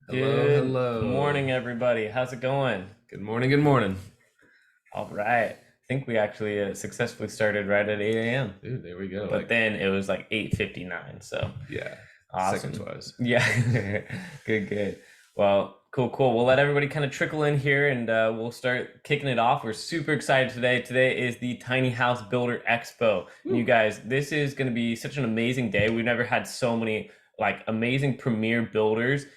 Good Hello. morning, everybody. How's it going? Good morning, good morning. All right. I think we actually successfully started right at 8 a.m. Dude, there we go. But then it was like 8:59. So Yeah, second awesome. twice. Yeah. Good. Well, cool. We'll let everybody kind of trickle in here and we'll start kicking it off. We're super excited today. Today is the Tiny House Builder Expo. And you guys, this is going to be such an amazing day. We've never had so many like amazing premier builders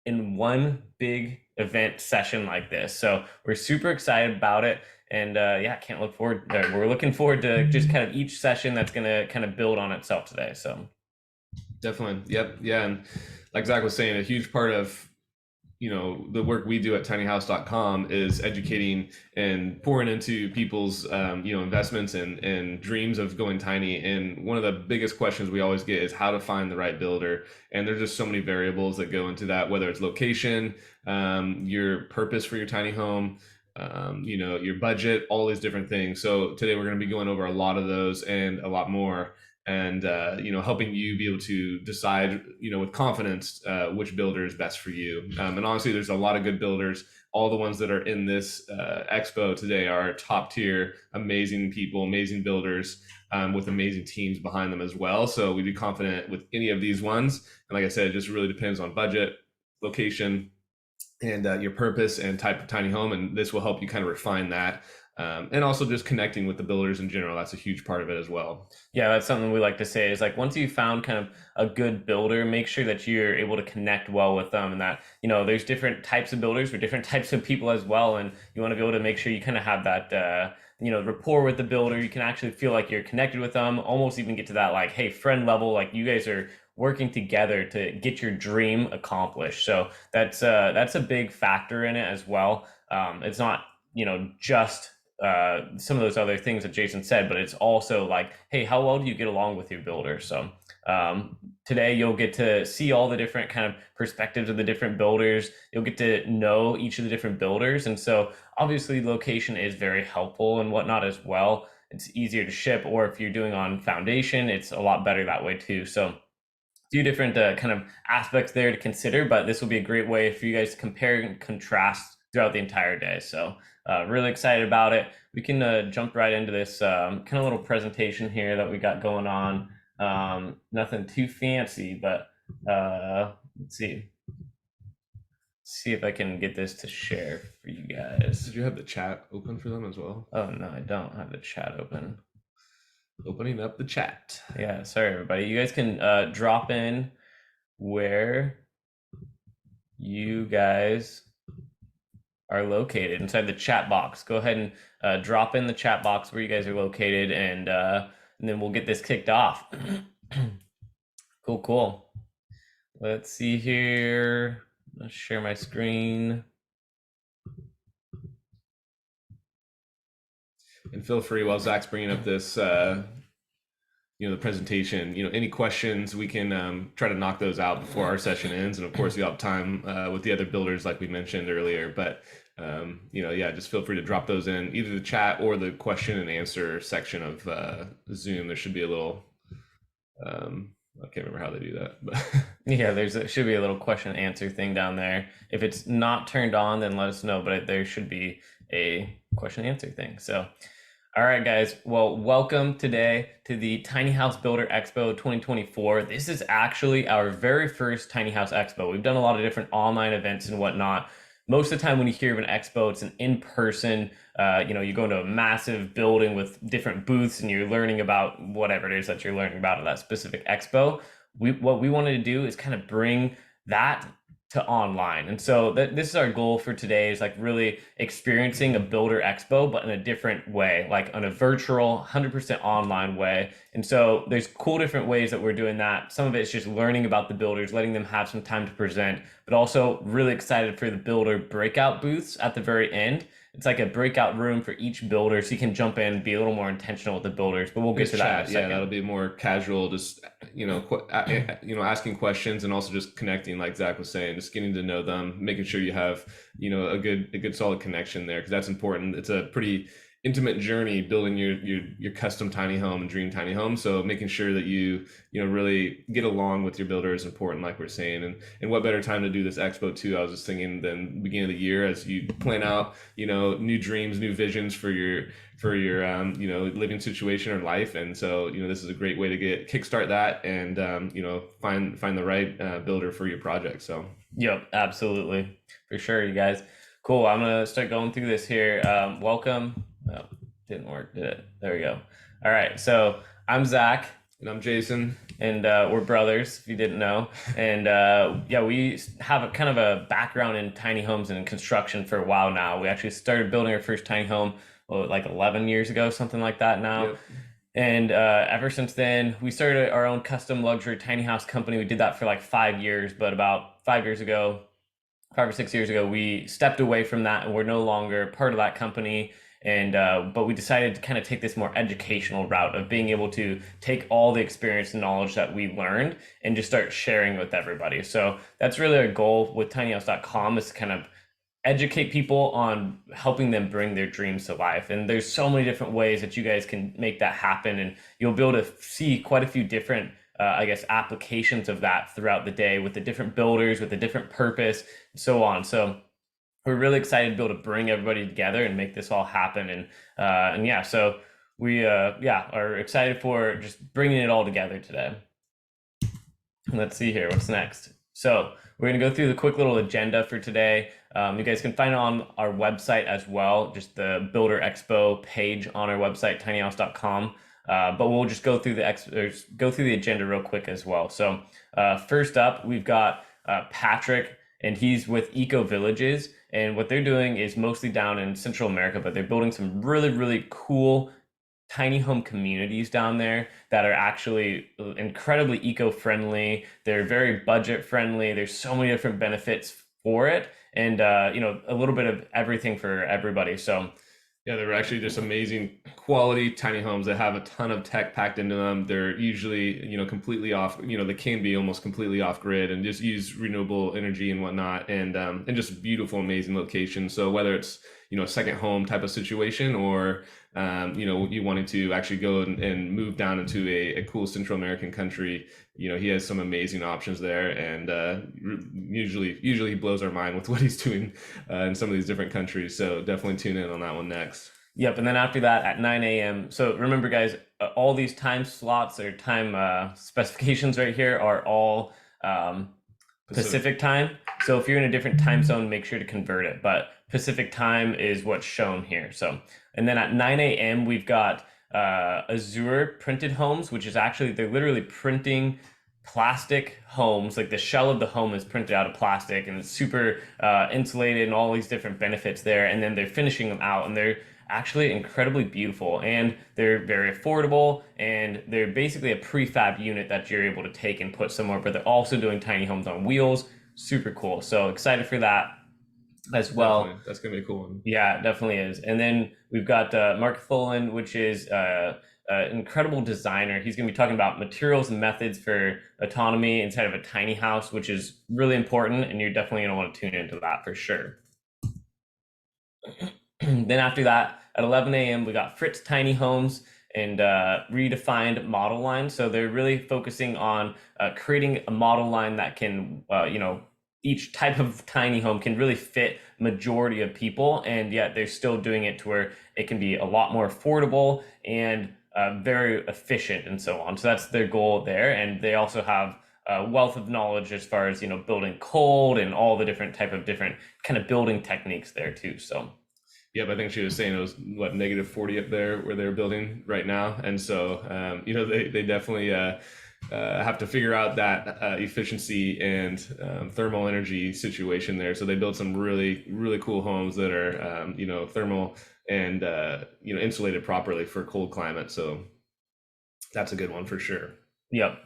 in one big event session like this. So we're super excited about it. And yeah, can't look forward. We're looking forward to just kind of each session that's going to kind of build on itself today. So Definitely. Yep. Yeah. And like Zach was saying, a huge part of the work we do at tinyhouse.com is educating and pouring into people's investments and dreams of going tiny. And one of the biggest questions we always get is how to find the right builder. And there's just so many variables that go into that, whether it's location, your purpose for your tiny home, your budget, all these different things. So today we're going to be going over a lot of those and a lot more, and helping you be able to decide with confidence which builder is best for you. And honestly, there's a lot of good builders. All the ones that are in this expo today are top tier, amazing people, amazing builders, with amazing teams behind them as well. So we'd be confident with any of these ones. And like I said, it just really depends on budget, location, and your purpose and type of tiny home. And this will help you kind of refine that. And also just connecting with the builders in general. That's a huge part of it as well. yeah, that's something we like to say is like once you found kind of a good builder, make sure that you're able to connect well with them and that, there's different types of builders for different types of people as well. And you want to be able to make sure you kind of have that, rapport with the builder. You can actually feel like you're connected with them, almost even get to that like, hey, friend level, like you guys are working together to get your dream accomplished. So that's a big factor in it as well. It's not, just some of those other things that Jason said, but it's also like, hey, how well do you get along with your builder? So today you'll get to see all the different kind of perspectives of the different builders. You'll get to know each of the different builders. And so obviously location is very helpful and whatnot as well. It's easier to ship, or if you're doing on foundation, it's a lot better that way too. So few different kind of aspects there to consider, but this will be a great way for you guys to compare and contrast throughout the entire day. So really excited about it. We can jump right into this kind of little presentation here that we got going on. Nothing too fancy, but let's see if I can get this to share for you guys. Did you have the chat open for them as well? Oh no, I don't have the chat open. Opening up the chat. Yeah, sorry everybody. You guys can drop in where you guys are located inside the chat box. Go ahead and drop in the chat box where you guys are located, and then we'll get this kicked off. Cool. Let's see here. Let's share my screen. And feel free, while Zach's bringing up this, the presentation, any questions, we can try to knock those out before our session ends. And of course, we have time with the other builders, like we mentioned earlier. But, just feel free to drop those in either the chat or the question and answer section of Zoom. There should be a little, I can't remember how they do that, but yeah, should be a little question and answer thing down there. If it's not turned on, then let us know, but there should be a question and answer thing. So all right, guys. Well, welcome today to the Tiny House Builder Expo 2024. This is actually our very first Tiny House Expo. We've done a lot of different online events and whatnot. Most of the time when you hear of an expo, it's an in-person, you go into a massive building with different booths and you're learning about whatever it is that you're learning about at that specific expo. What we wanted to do is kind of bring that to online. And so this is our goal for today, is like really experiencing a builder expo, but in a different way, like on a virtual 100% online way. And so there's cool different ways that we're doing that. Some of it's just learning about the builders, letting them have some time to present, but also really excited for the builder breakout booths at the very end. It's like a breakout room for each builder, so you can jump in and be a little more intentional with the builders, but we'll get to that in a second. Yeah, that'll be more casual, just asking questions and also just connecting, like Zach was saying, just getting to know them, making sure you have a good solid connection there, because that's important. It's a pretty intimate journey building your custom tiny home and dream tiny home. So making sure that you know really get along with your builder is important, like we're saying. And what better time to do this expo too? I was just thinking than beginning of the year as you plan out, you know, new dreams, new visions for your you know, living situation or life. And so, you know, this is a great way to get kickstart that and you know, find the right builder for your project. So Yep, absolutely. For sure, you guys. Cool. I'm gonna start going through this here. Welcome. Oh, didn't work, did it? There we go. All right. So I'm Zach, and I'm Jason. and we're brothers, if you didn't know. And yeah, we have a kind of a background in tiny homes and construction for a while now. We actually started building our first tiny home like 11 years ago, something like that now. Yep. And ever since then, we started our own custom luxury tiny house company. We did that for like 5 years, but about 5 years ago, 5 or 6 years ago, we stepped away from that, and we're no longer part of that company. And but we decided to kind of take this more educational route of being able to take all the experience and knowledge that we learned and just start sharing with everybody. So that's really our goal with tinyhouse.com, is to kind of educate people on helping them bring their dreams to life. And there's so many different ways that you guys can make that happen, and you'll be able to see quite a few different I guess applications of that throughout the day with the different builders with a different purpose and so on. So we're really excited to be able to bring everybody together and make this all happen. And yeah, so we yeah are excited for just bringing it all together today. Let's see here, what's next. So we're going to go through the quick little agenda for today. You guys can find it on our website as well, just the Builder Expo page on our website, tinyhouse.com. But we'll just go through the agenda real quick as well. So first up, we've got Patrick, and he's with Eco Villages. And what they're doing is mostly down in Central America, but they're building some really, really cool tiny home communities down there that are actually incredibly eco-friendly. They're very budget friendly. There's so many different benefits for it, and you know, a little bit of everything for everybody. So yeah, they're actually just amazing quality tiny homes that have a ton of tech packed into them. They're usually, you know, completely off, you know, they can be almost completely off grid and just use renewable energy and whatnot, and just beautiful, amazing locations. So whether it's, you know, a second home type of situation, or you know, you wanted to actually go and move down into a cool Central American country, you know, he has some amazing options there. And usually he blows our mind with what he's doing in some of these different countries. So definitely tune in on that one next. Yep, and then after that at 9 a.m. So remember, guys, all these time slots or time specifications right here are all Pacific time. So if you're in a different time zone, make sure to convert it. But Pacific time is what's shown here. So, and then at 9 a.m. we've got Azure printed homes, which is actually, they're literally printing plastic homes. Like the shell of the home is printed out of plastic, and it's super insulated and all these different benefits there. And then they're finishing them out, and they're actually incredibly beautiful, and they're very affordable, and they're basically a prefab unit that you're able to take and put somewhere. But they're also doing tiny homes on wheels. Super cool. So excited for that as well. Definitely. That's gonna be a cool one. Yeah, it definitely is. And then we've got Mark Tholen, which is an incredible designer. He's going to be talking about materials and methods for autonomy inside of a tiny house, which is really important, and you're definitely going to want to tune into that for sure. Then after that, at 11 a.m., we got Fritz Tiny Homes and redefined model line. So they're really focusing on creating a model line that can, you know, each type of tiny home can really fit majority of people, and yet they're still doing it to where it can be a lot more affordable and very efficient and so on. So that's their goal there. And they also have a wealth of knowledge as far as, you know, building cold and all the different kind of building techniques there too. So yep, I think she was saying it was what, -40 up there where they're building right now, and so you know, they definitely have to figure out that efficiency and thermal energy situation there. So they build some really cool homes that are you know, thermal and you know, insulated properly for cold climate. So that's a good one for sure. Yep.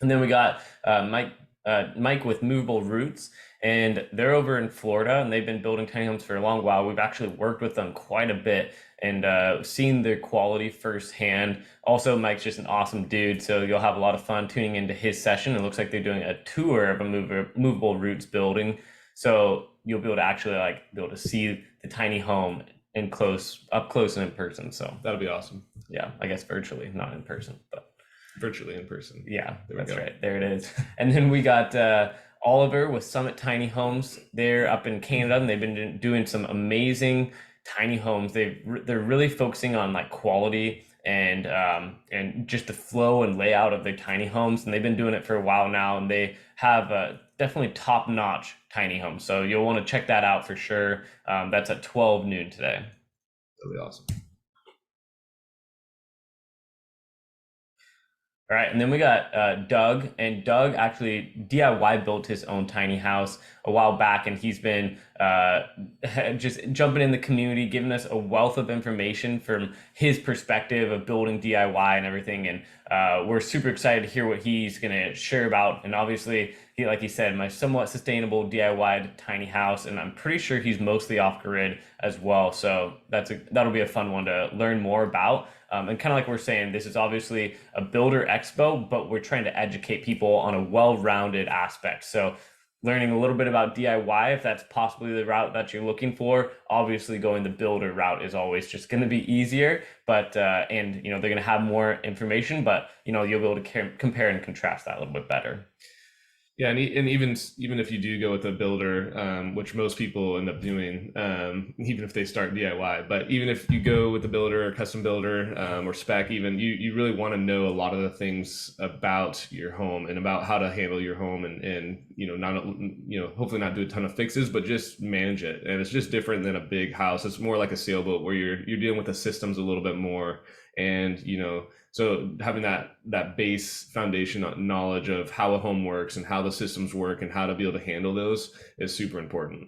And then we got Mike with Movable Roots, and they're over in Florida, and they've been building tiny homes for a long while. We've actually worked with them quite a bit and seen their quality firsthand. Also, Mike's just an awesome dude, so you'll have a lot of fun tuning into his session. It looks like they're doing a tour of a movable roots building, so you'll be able to actually be able to see the tiny home up close and in person. So That'll be awesome. yeah, I guess virtually, not in person, but Virtually in person. yeah, There we that's go. right. There it is. And then we got Oliver with Summit Tiny Homes. They're up in Canada, and they've been doing some amazing tiny homes. They're really focusing on like quality and just the flow and layout of their tiny homes, and they've been doing it for a while now. And they have definitely top-notch tiny homes. So you'll want to check that out for sure. That's at 12 noon today. That'll be awesome. All right, and then we got Doug, and Doug actually DIY built his own tiny house a while back, and he's been just jumping in the community, giving us a wealth of information from his perspective of building DIY and everything. And we're super excited to hear what he's going to share about. And obviously, like he said, my somewhat sustainable DIY tiny house, and I'm pretty sure he's mostly off grid as well. So that'll be a fun one to learn more about. And kind of like we're saying, this is obviously a builder expo, but we're trying to educate people on a well-rounded aspect. So learning a little bit about DIY, if that's possibly the route that you're looking for, obviously going the builder route is always just going to be easier, but and they're going to have more information, but you'll be able to compare and contrast that a little bit better. Yeah, and even if you do go with a builder, which most people end up doing, even if they start DIY, but even if you go with the builder or custom builder or spec, even you really want to know a lot of the things about your home and about how to handle your home and not hopefully not do a ton of fixes, but just manage it. And it's just different than a big house. It's more like a sailboat where you're dealing with the systems a little bit more, and so having that base foundation knowledge of how a home works and how the systems work and how to be able to handle those is super important.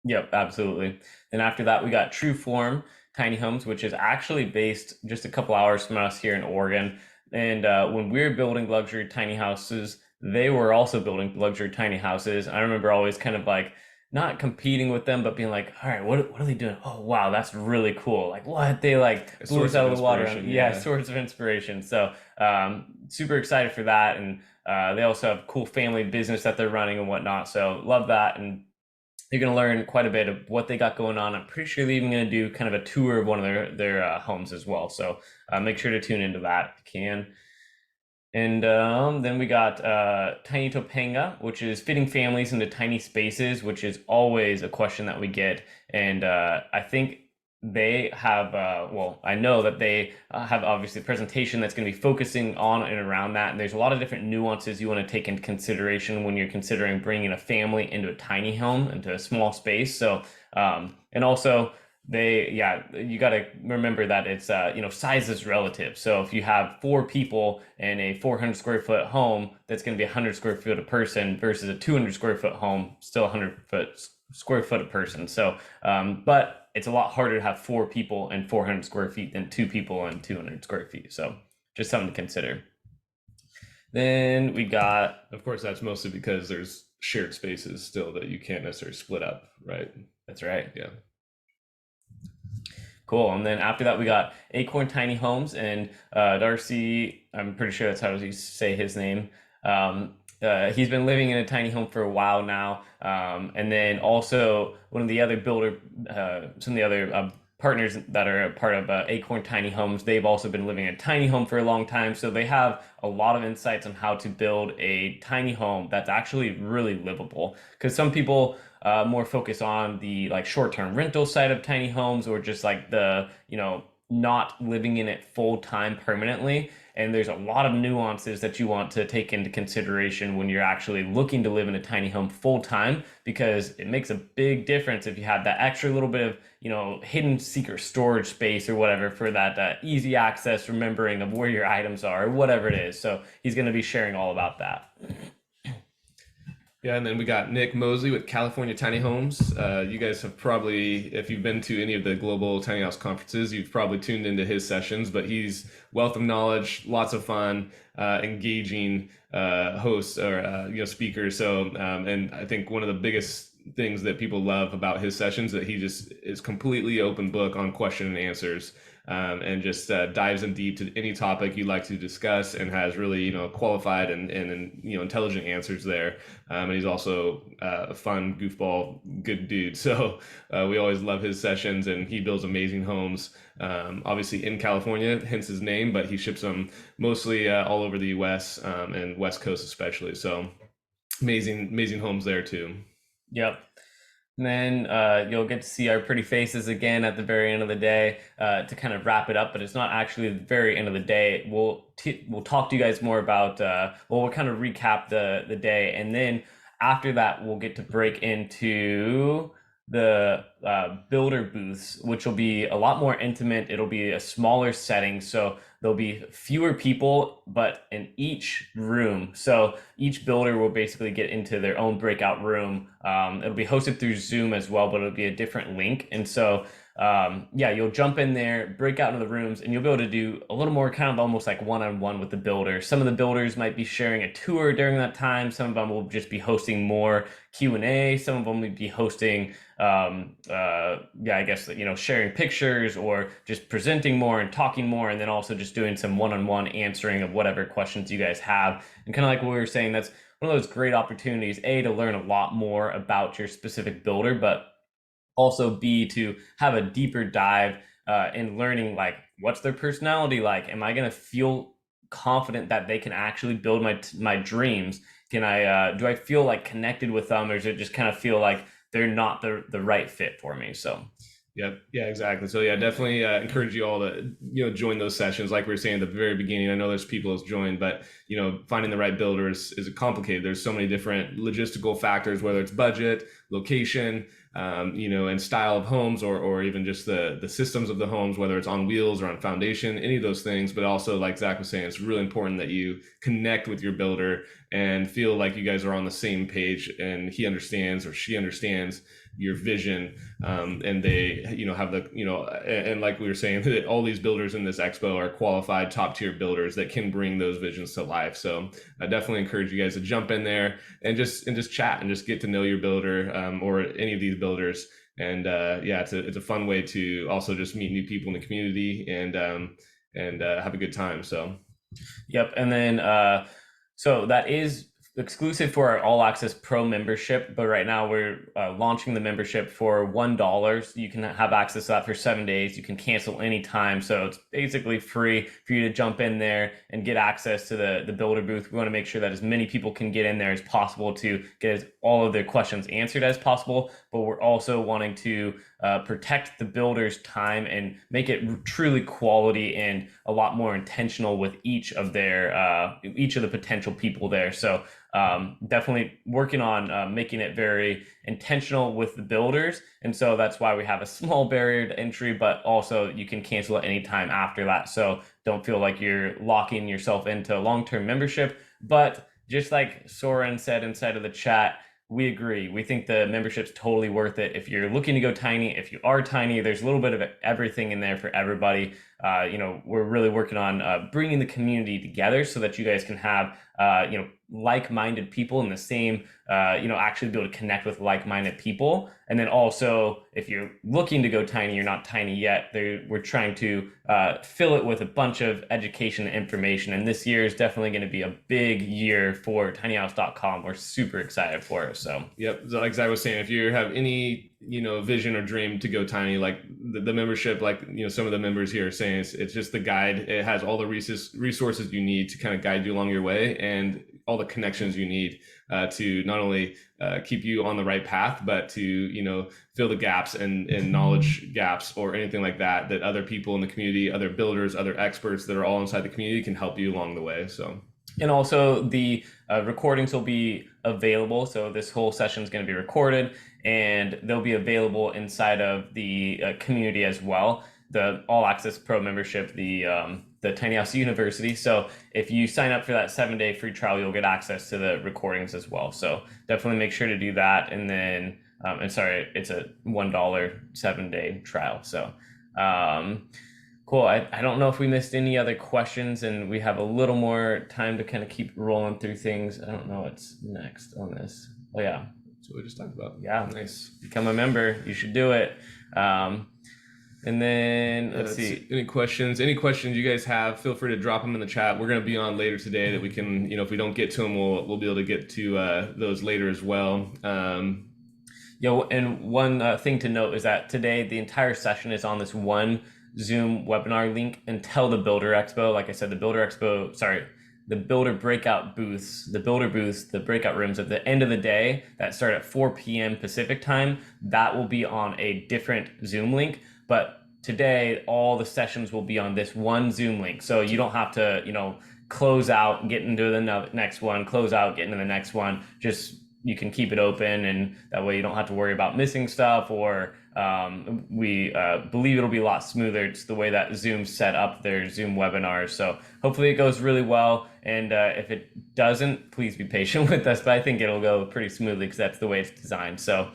Yep, absolutely. Then after that, we got True Form Tiny Homes, which is actually based just a couple hours from us here in Oregon. And when we were building luxury tiny houses, they were also building luxury tiny houses. I remember always kind of like not competing with them, but being like, all right, what are they doing? Oh, wow, that's really cool. Like what? They like blew us out of the water. Yeah, source of inspiration. So super excited for that. And they also have cool family business that they're running and whatnot. So love that. And you're going to learn quite a bit of what they got going on. I'm pretty sure they're even going to do kind of a tour of one of their homes as well. So make sure to tune into that if you can. And then we got Tiny Topanga, which is fitting families into tiny spaces, which is always a question that we get. And I think they have, I know that they have obviously a presentation that's going to be focusing on and around that. And there's a lot of different nuances you want to take into consideration when you're considering bringing a family into a tiny home, into a small space. So, and also, you got to remember that it's size is relative. So if you have 4 people in a 400 square foot home, that's going to be 100 square foot a person versus a 200 square foot home, still 100 square foot a person. So but it's a lot harder to have 4 people and 400 square feet than 2 people and 200 square feet. So just something to consider. Then we got, of course, that's mostly because there's shared spaces still that you can't necessarily split up, right? That's right. Yeah. Cool. And then after that, we got Acorn Tiny Homes, and Darcy, I'm pretty sure that's how you say his name. He's been living in a tiny home for a while now. And then also one of the other some of the other partners that are a part of Acorn Tiny Homes, they've also been living in a tiny home for a long time. So they have a lot of insights on how to build a tiny home that's actually really livable. Because some people more focus on the like short-term rental side of tiny homes, or just like the not living in it full time permanently. And there's a lot of nuances that you want to take into consideration when you're actually looking to live in a tiny home full time, because it makes a big difference if you have that extra little bit of hidden secret storage space or whatever for that easy access remembering of where your items are or whatever it is. So he's going to be sharing all about that. Yeah, and then we got Nick Mosley with California Tiny Homes. You guys have probably, if you've been to any of the global tiny house conferences, you've probably tuned into his sessions, but he's wealth of knowledge, lots of fun, engaging host or speaker. So, and I think one of the biggest things that people love about his sessions, that he just is completely open book on question and answers, and just dives in deep to any topic you'd like to discuss, and has really, qualified and intelligent answers there. And he's also a fun goofball good dude. So we always love his sessions, and he builds amazing homes, obviously in California, hence his name, but he ships them mostly all over the US, and West Coast especially. So amazing homes there too. Yep. And then you'll get to see our pretty faces again at the very end of the day to kind of wrap it up. But it's not actually the very end of the day. We'll talk to you guys more about we'll kind of recap the day, and then after that we'll get to break into the builder booths, which will be a lot more intimate. It'll be a smaller setting, so there'll be fewer people, but in each room. So each builder will basically get into their own breakout room. It'll be hosted through Zoom as well, but it'll be a different link. And so, yeah, you'll jump in there, break out into the rooms, and you'll be able to do a little more kind of almost like one-on-one with the builder. Some of the builders might be sharing a tour during that time. Some of them will just be hosting more Q&A. Some of them will be hosting yeah, I guess, sharing pictures or just presenting more and talking more, and then also just doing some one-on-one answering of whatever questions you guys have. And kind of like what we were saying, that's one of those great opportunities, A, to learn a lot more about your specific builder, but also B, to have a deeper dive in learning, like, what's their personality like? Am I going to feel confident that they can actually build my dreams? Can I do I feel like connected with them, or does it just kind of feel like they're not the right fit for me? So Yep. Yeah, exactly. So yeah, definitely encourage you all to, join those sessions. Like we were saying at the very beginning, I know there's people who's joined, but finding the right builder is complicated. There's so many different logistical factors, whether it's budget, location, and style of homes, or even just the systems of the homes, whether it's on wheels or on foundation, any of those things. But also, like Zach was saying, it's really important that you connect with your builder and feel like you guys are on the same page, and he understands or she understands your vision, and they have the and like we were saying, that all these builders in this expo are qualified top tier builders that can bring those visions to life. So I definitely encourage you guys to jump in there and just chat and just get to know your builder, or any of these builders. And yeah, it's a fun way to also just meet new people in the community, and have a good time. So yep. And then so that is exclusive for our All Access Pro membership, but right now we're launching the membership for $1. You can have access to that for 7 days. You can cancel anytime, so it's basically free for you to jump in there and get access to the builder booth. We want to make sure that as many people can get in there as possible to get all of their questions answered as possible, but we're also wanting to protect the builder's time and make it truly quality and a lot more intentional with each of the potential people there. So definitely working on making it very intentional with the builders. And so that's why we have a small barrier to entry, but also you can cancel at any time after that. So don't feel like you're locking yourself into a long-term membership. But just like Soren said inside of the chat, we agree. We think the membership's totally worth it. If you're looking to go tiny, if you are tiny, there's a little bit of everything in there for everybody. We're really working on bringing the community together so that you guys can have, like-minded people in the same, actually be able to connect with like-minded people. And then also, if you're looking to go tiny, you're not tiny yet, we're trying to fill it with a bunch of education and information. And this year is definitely going to be a big year for tinyhouse.com. We're super excited for it. So yep, so like I was saying, if you have any vision or dream to go tiny, like the membership, like some of the members here are saying, it's just the guide. It has all the resources you need to kind of guide you along your way, and all the connections you need to not only keep you on the right path, but to fill the gaps and knowledge gaps or anything like that other people in the community, other builders, other experts that are all inside the community can help you along the way. So, and also the recordings will be available. So this whole session is going to be recorded, and they'll be available inside of the community as well. The All Access Pro membership, the Tiny House University. So if you sign up for that 7-day free trial, you'll get access to the recordings as well. So definitely make sure to do that. And then, and sorry, it's a $1 7-day trial. So cool. I don't know if we missed any other questions, and we have a little more time to kind of keep rolling through things. I don't know what's next on this. Oh yeah. That's what we just talked about. Yeah, Nice. become a member. You should do it. And then let's Let's see. see. Any questions? Any questions you guys have? Feel free to drop them in the chat. We're going to be on later today that we can, if we don't get to them, we'll be able to get to those later as well. And one thing to note is that today the entire session is on this one Zoom webinar link until the Builder Expo. Like I said, the Builder breakout booths, the breakout rooms at the end of the day that start at 4 p.m. Pacific time, that will be on a different Zoom link. But today, all the sessions will be on this one Zoom link. So you don't have to, close out, get into the next one, close out, get into the next one. Just you can keep it open, and that way you don't have to worry about missing stuff, or we believe it'll be a lot smoother. It's the way that Zoom set up their Zoom webinars. So hopefully it goes really well. And if it doesn't, please be patient with us. But I think it'll go pretty smoothly because that's the way it's designed. So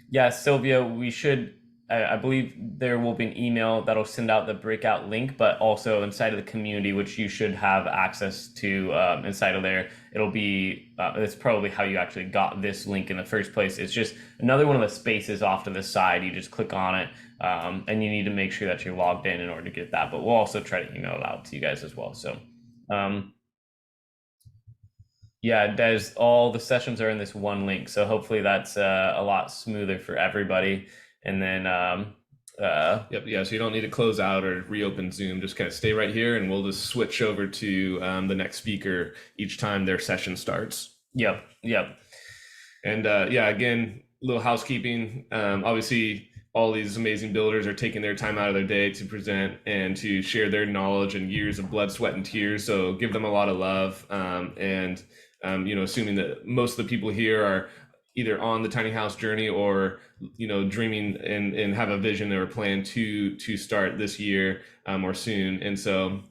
yeah, Sylvia, we should. I believe there will be an email that'll send out the breakout link, but also inside of the community, which you should have access to inside of there. It'll be, it's probably how you actually got this link in the first place. It's just another one of the spaces off to the side. You just click on it, and you need to make sure that you're logged in order to get that. But we'll also try to email it out to you guys as well. So, yeah, there's all the sessions are in this one link. So hopefully that's a lot smoother for everybody. And then Yep, yeah, so you don't need to close out or reopen Zoom. Just kind of stay right here, and we'll just switch over to the next speaker each time their session starts. Yep. And yeah, again, a little housekeeping. Obviously, all these amazing builders are taking their time out of their day to present and to share their knowledge and years of blood, sweat, and tears. So give them a lot of love. And assuming that most of the people here are either on the tiny house journey or dreaming and have a vision or a plan to start this year or soon. And so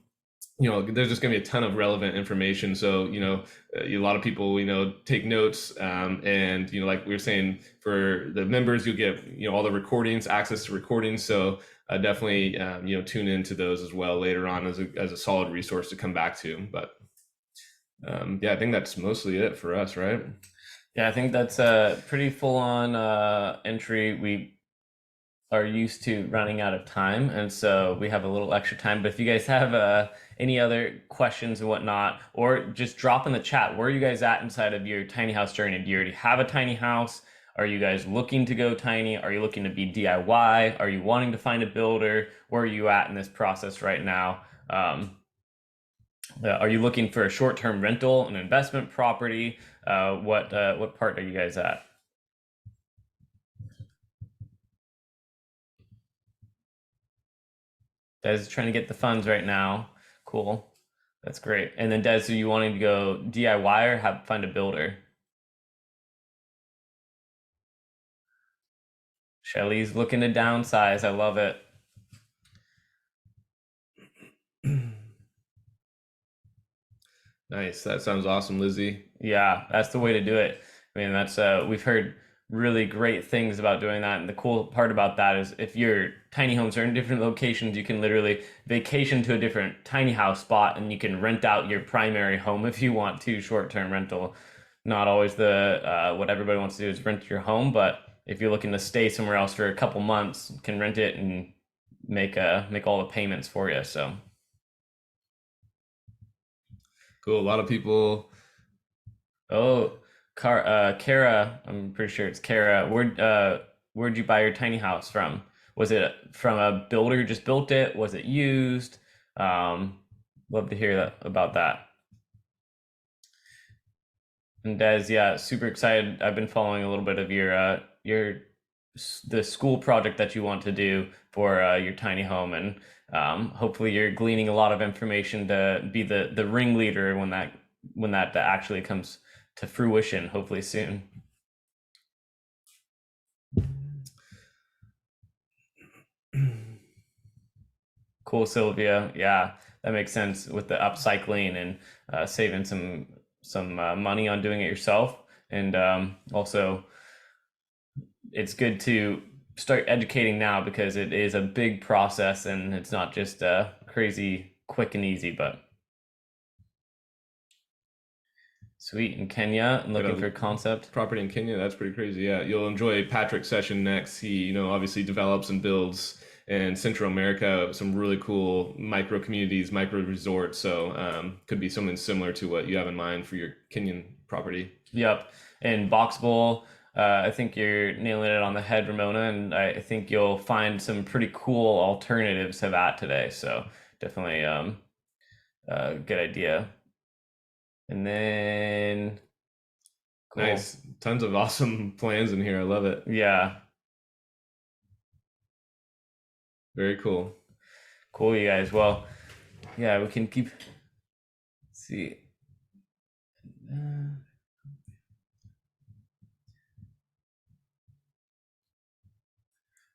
there's just going to be a ton of relevant information. So a lot of people take notes, and like we were saying, for the members you'll get all the recordings, access to recordings. So definitely tune into those as well later on as a solid resource to come back to. But yeah, I think that's mostly it for us, right? Yeah, I think that's a pretty full-on entry. We are used to running out of time, and so we have a little extra time. But if you guys have any other questions and whatnot, or just drop in the chat, where are you guys at inside of your tiny house journey? Do you already have a tiny house? Are you guys looking to go tiny? Are you looking to be DIY? Are you wanting to find a builder? Where are you at in this process right now? Are you looking for a short-term rental, an investment property? What part are you guys at? Des is trying to get the funds right now. Cool. That's great. And then Des, are you wanting to go DIY or find a builder? Shelly's looking to downsize. I love it. Nice. That sounds awesome, Lizzie. Yeah, that's the way to do it. I mean, that's we've heard really great things about doing that. And the cool part about that is if your tiny homes are in different locations, you can literally vacation to a different tiny house spot, and you can rent out your primary home if you want to, short-term rental. Not always the what everybody wants to do is rent your home, but if you're looking to stay somewhere else for a couple months, you can rent it and make all the payments for you. So cool. A lot of people. oh, Kara, I'm pretty sure it's Kara. Where'd you buy your tiny house from? Was it from a builder who just built it? Was it used? Love to hear about that. And Des, yeah, super excited. I've been following a little bit of the school project that you want to do for your tiny home, and hopefully you're gleaning a lot of information to be the ringleader when that actually comes to fruition, hopefully soon. Cool, Sylvia. Yeah, that makes sense with the upcycling and saving some money on doing it yourself. And also, it's good to start educating now because it is a big process and it's not just crazy quick and easy, but Sweet. In Kenya and Got looking a for concept. property in Kenya. That's pretty crazy. Yeah, you'll enjoy Patrick's session next. He, obviously develops and builds in Central America some really cool micro communities, micro resorts. So could be something similar to what you have in mind for your Kenyan property. Yep. And Box Bowl, I think you're nailing it on the head, Ramona, and I think you'll find some pretty cool alternatives to that today. So definitely good idea. And then cool. Nice. Tons of awesome plans in here. I love it. Yeah. Very cool. Cool, you guys. Well, yeah, we can keep see.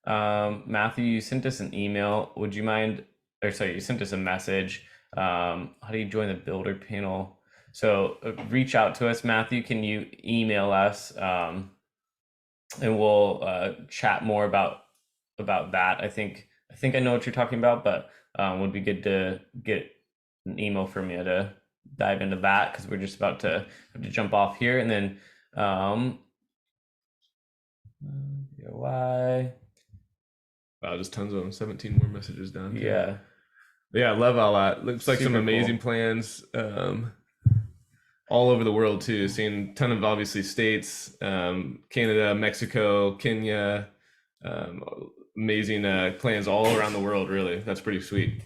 Matthew, you sent us an email. Would you mind, or sorry, you sent us a message. How do you join the builder panel? So reach out to us, Matthew. Can you email us? And we'll chat more about that. I think I know what you're talking about, but would be good to get an email from you to dive into that because we're just about to have to jump off here and then why Wow, just tons of them. 17 more messages down. Okay. yeah. Yeah, I love all that. Looks like some Super amazing cool. plans all over the world too. Seeing a ton of obviously states, Canada, Mexico, Kenya, um, amazing plans all around the world. Really, that's pretty sweet.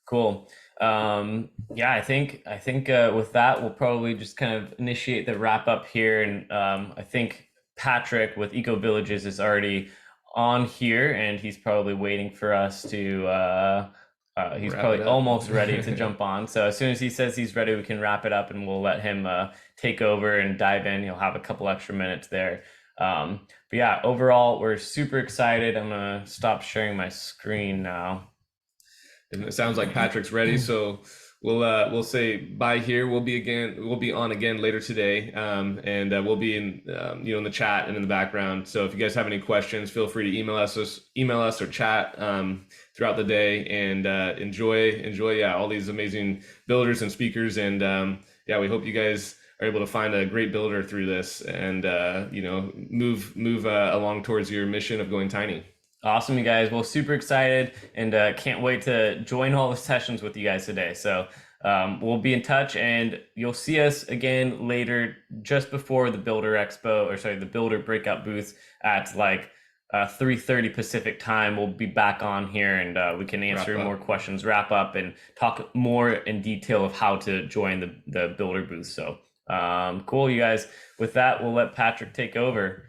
Cool. Yeah, I think with that we'll probably just kind of initiate the wrap up here, and I think Patrick with Eco Villages is already on here, and he's probably waiting for us to. He's Wrap it probably up. almost ready to jump on. So as soon as he says he's ready, we can wrap it up, and we'll let him take over and dive in. He'll have a couple extra minutes there. But yeah, overall, we're super excited. I'm gonna stop sharing my screen now. And it sounds like Patrick's ready, so we'll say bye here. We'll be on again later today, and we'll be in in the chat and in the background. So if you guys have any questions, feel free to email us or chat throughout the day, and enjoy yeah all these amazing builders and speakers, and yeah, we hope you guys are able to find a great builder through this, and move along towards your mission of going tiny. Awesome, you guys. Well, super excited and can't wait to join all the sessions with you guys today. So we'll be in touch and you'll see us again later, just before the Builder Expo, or sorry, the Builder Breakout booth at like 3:30 Pacific time. We'll be back on here and we can answer more questions, wrap up, and talk more in detail of how to join the Builder booth. So cool, you guys. With that, we'll let Patrick take over.